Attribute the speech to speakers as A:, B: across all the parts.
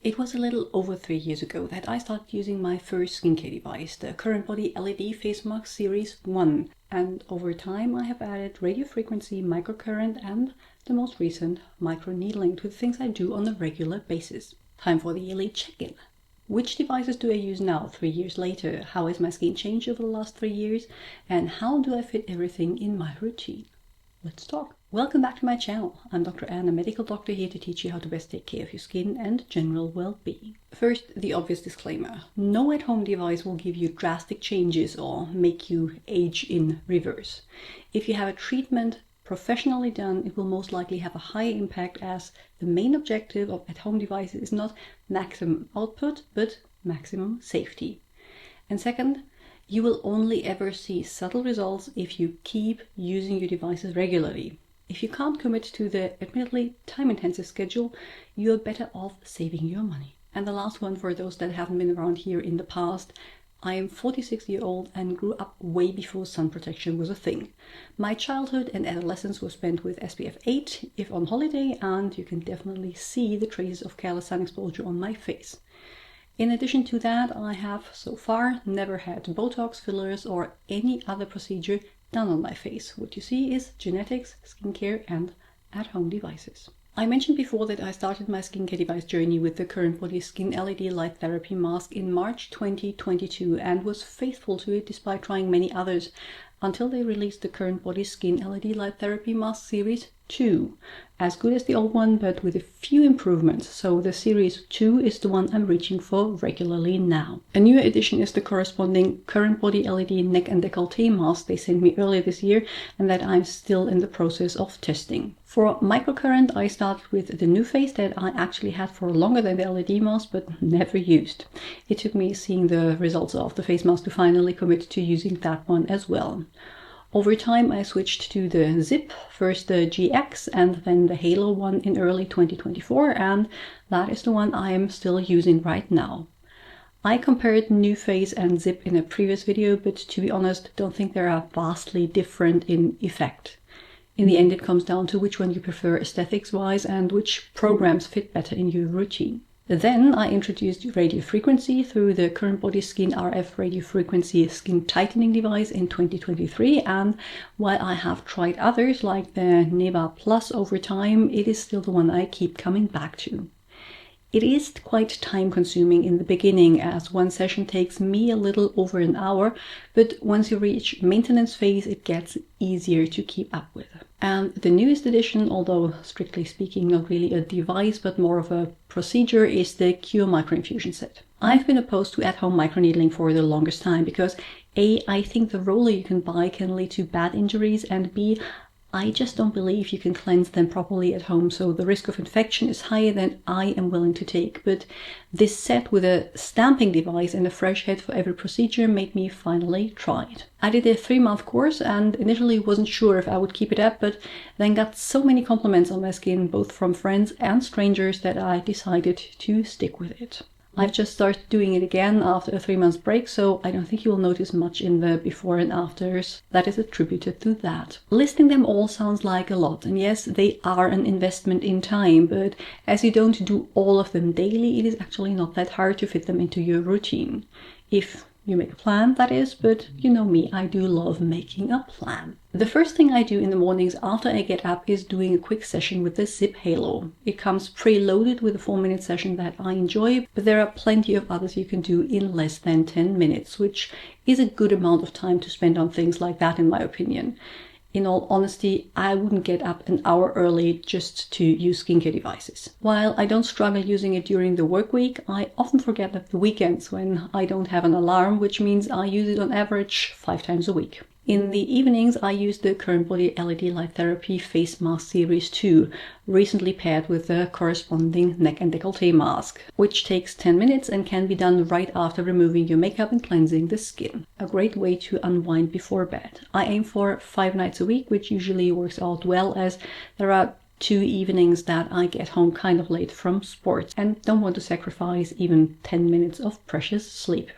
A: It was a little over 3 years ago that I started using my first skincare device, the Current Body LED Face Mask Series 1. And over time I have added radiofrequency, microcurrent and the most recent microneedling to the things I do on a regular basis. Time for the yearly check-in. Which devices do I use now, 3 years later? How has my skin changed over the last 3 years? And how do I fit everything in my routine? Let's talk. Welcome back to my channel. I'm Dr. Anne, a medical doctor here to teach you how to best take care of your skin and general well-being. First, the obvious disclaimer. No at-home device will give you drastic changes or make you age in reverse. If you have a treatment professionally done, it will most likely have a high impact, as the main objective of at-home devices is not maximum output, but maximum safety. And second, you will only ever see subtle results if you keep using your devices regularly. If you can't commit to the admittedly time-intensive schedule, you're better off saving your money. And the last one, for those that haven't been around here in the past, I am 46 years old and grew up way before sun protection was a thing. My childhood and adolescence was spent with SPF 8 if on holiday, and you can definitely see the traces of careless sun exposure on my face. In addition to that, I have so far never had Botox, fillers or any other procedure done on my face. What you see is genetics, skincare and at-home devices. I mentioned before that I started my skincare device journey with the Current Body Skin LED Light Therapy Mask in March 2022 and was faithful to it despite trying many others until they released the Current Body Skin LED Light Therapy Mask Series 2. As good as the old one, but with a few improvements, so the Series 2 is the one I'm reaching for regularly now. A newer addition is the corresponding Current Body LED Neck and Décolleté mask they sent me earlier this year and that I'm still in the process of testing. For microcurrent, I started with the new face that I actually had for longer than the LED mask but never used. It took me seeing the results of the face mask to finally commit to using that one as well. Over time, I switched to the Zip, first the GX and then the Halo one in early 2024, and that is the one I am still using right now. I compared New Face and Zip in a previous video, but to be honest, don't think they are vastly different in effect. In the end, it comes down to which one you prefer aesthetics-wise and which programs fit better in your routine. Then I introduced radiofrequency through the Current Body Skin RF radiofrequency skin tightening device in 2023, and while I have tried others like the Neva Plus over time, it is still the one I keep coming back to. It is quite time consuming in the beginning, as one session takes me a little over an hour, but once you reach maintenance phase it gets easier to keep up with. And the newest addition, although strictly speaking not really a device but more of a procedure, is the Cure microinfusion set. I've been opposed to at-home microneedling for the longest time because A, I think the roller you can buy can lead to bad injuries, and B, I just don't believe you can cleanse them properly at home, so the risk of infection is higher than I am willing to take. But this set with a stamping device and a fresh head for every procedure made me finally try it. I did a 3-month course and initially wasn't sure if I would keep it up, but then got so many compliments on my skin, both from friends and strangers, that I decided to stick with it. I've just started doing it again after a 3-month break, so I don't think you will notice much in the before and afters that is attributed to that. Listing them all sounds like a lot, and yes, they are an investment in time, but as you don't do all of them daily, it is actually not that hard to fit them into your routine. If you make a plan, that is, but you know me, I do love making a plan. The first thing I do in the mornings after I get up is doing a quick session with the Zip Halo. It comes pre-loaded with a 4-minute session that I enjoy, but there are plenty of others you can do in less than 10 minutes, which is a good amount of time to spend on things like that in my opinion. In all honesty, I wouldn't get up an hour early just to use skincare devices. While I don't struggle using it during the work week, I often forget at the weekends when I don't have an alarm, which means I use it on average 5 times a week. In the evenings, I use the Current Body LED Light Therapy Face Mask Series 2, recently paired with the corresponding Neck and Décolleté mask, which takes 10 minutes and can be done right after removing your makeup and cleansing the skin. A great way to unwind before bed. I aim for 5 nights a week, which usually works out well, as there are 2 evenings that I get home kind of late from sports and don't want to sacrifice even 10 minutes of precious sleep.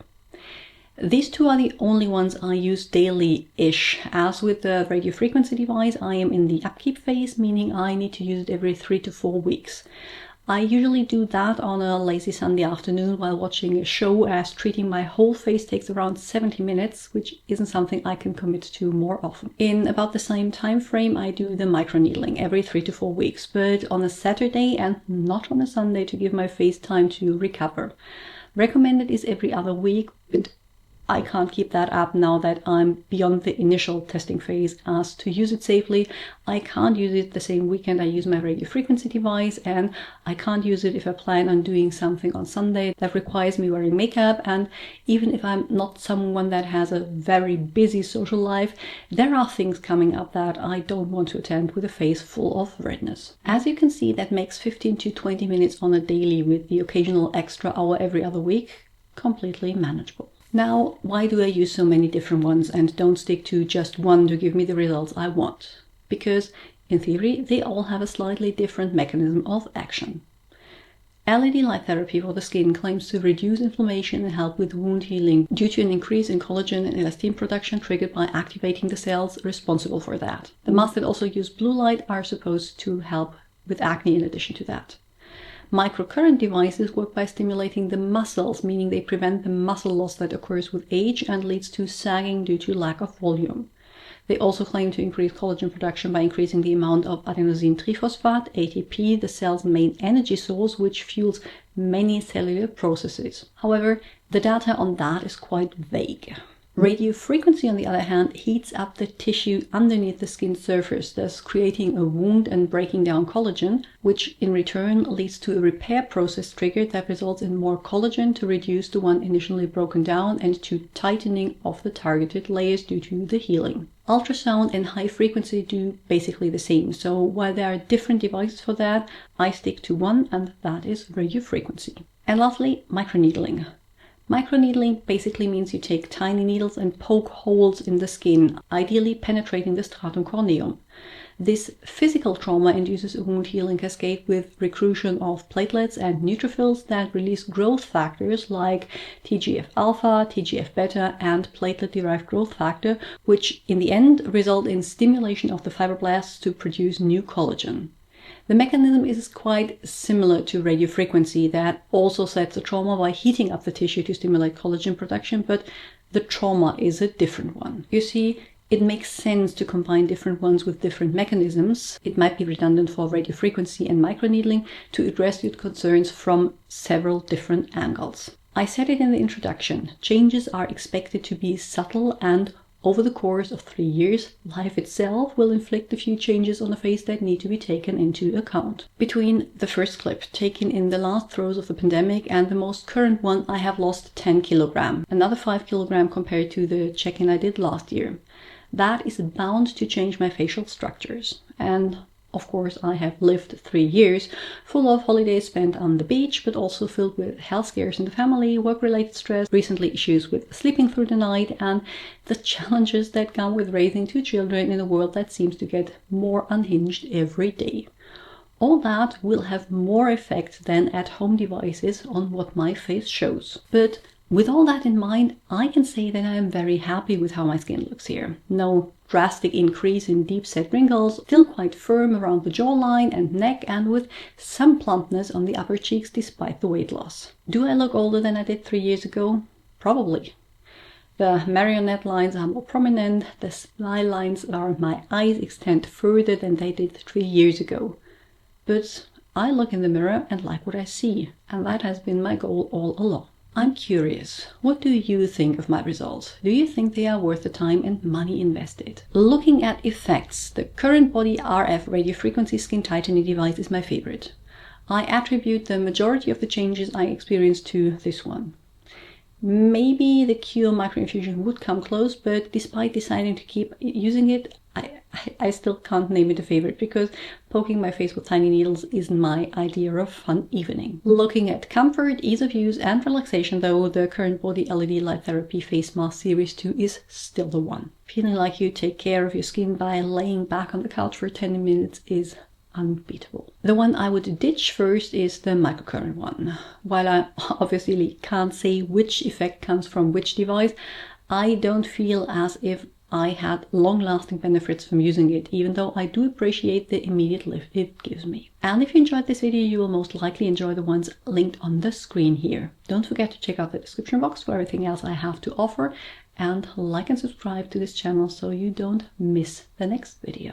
A: These 2 are the only ones I use daily-ish. As with the radiofrequency device, I am in the upkeep phase, meaning I need to use it every 3 to 4 weeks. I usually do that on a lazy Sunday afternoon while watching a show, as treating my whole face takes around 70 minutes, which isn't something I can commit to more often. In about the same time frame, I do the microneedling every 3 to 4 weeks, but on a Saturday and not on a Sunday to give my face time to recover. Recommended is every other week, but I can't keep that up now that I'm beyond the initial testing phase. As to use it safely, I can't use it the same weekend I use my radiofrequency device, and I can't use it if I plan on doing something on Sunday that requires me wearing makeup. And even if I'm not someone that has a very busy social life, there are things coming up that I don't want to attend with a face full of redness. As you can see, that makes 15 to 20 minutes on a daily, with the occasional extra hour every other week, completely manageable. Now, why do I use so many different ones and don't stick to just one to give me the results I want? Because, in theory, they all have a slightly different mechanism of action. LED light therapy for the skin claims to reduce inflammation and help with wound healing due to an increase in collagen and elastin production triggered by activating the cells responsible for that. The masks that also use blue light are supposed to help with acne in addition to that. Microcurrent devices work by stimulating the muscles, meaning they prevent the muscle loss that occurs with age and leads to sagging due to lack of volume. They also claim to increase collagen production by increasing the amount of adenosine triphosphate, ATP, the cell's main energy source, which fuels many cellular processes. However, the data on that is quite vague. Radiofrequency, on the other hand, heats up the tissue underneath the skin surface, thus creating a wound and breaking down collagen, which in return leads to a repair process triggered that results in more collagen to reduce the one initially broken down and to tightening of the targeted layers due to the healing. Ultrasound and high frequency do basically the same, so while there are different devices for that, I stick to one, and that is radiofrequency. And lastly, microneedling. Microneedling basically means you take tiny needles and poke holes in the skin, ideally penetrating the stratum corneum. This physical trauma induces a wound healing cascade with recruitment of platelets and neutrophils that release growth factors like TGF-alpha, TGF-beta, and platelet-derived growth factor, which in the end result in stimulation of the fibroblasts to produce new collagen. The mechanism is quite similar to radiofrequency that also sets the trauma by heating up the tissue to stimulate collagen production, but the trauma is a different one. You see, it makes sense to combine different ones with different mechanisms. It might be redundant for radiofrequency and microneedling to address your concerns from several different angles. I said it in the introduction, changes are expected to be subtle, and over the course of 3 years, life itself will inflict a few changes on the face that need to be taken into account. Between the first clip, taken in the last throes of the pandemic, and the most current one, I have lost 10 kilograms, another 5 kilograms compared to the check-in I did last year. That is bound to change my facial structures. And of course, I have lived 3 years full of holidays spent on the beach, but also filled with health scares in the family, work-related stress, recently issues with sleeping through the night, and the challenges that come with raising 2 children in a world that seems to get more unhinged every day. All that will have more effect than at-home devices on what my face shows. But with all that in mind, I can say that I am very happy with how my skin looks here. No drastic increase in deep-set wrinkles, still quite firm around the jawline and neck, and with some plumpness on the upper cheeks despite the weight loss. Do I look older than I did 3 years ago? Probably. The marionette lines are more prominent, the smile lines are my eyes extend further than they did 3 years ago. But I look in the mirror and like what I see, and that has been my goal all along. I'm curious, what do you think of my results? Do you think they are worth the time and money invested? Looking at effects, the current body RF radiofrequency skin tightening device is my favorite. I attribute the majority of the changes I experienced to this one. Maybe the Cure microinfusion would come close, but despite deciding to keep using it, I still can't name it a favorite, because poking my face with tiny needles isn't my idea of fun evening. Looking at comfort, ease of use, and relaxation though, the current body LED light therapy face mask series 2 is still the one. Feeling like you take care of your skin by laying back on the couch for 10 minutes is unbeatable. The one I would ditch first is the microcurrent one. While I obviously can't say which effect comes from which device, I don't feel as if I had long-lasting benefits from using it, even though I do appreciate the immediate lift it gives me. And if you enjoyed this video, you will most likely enjoy the ones linked on the screen here. Don't forget to check out the description box for everything else I have to offer, and like and subscribe to this channel so you don't miss the next video.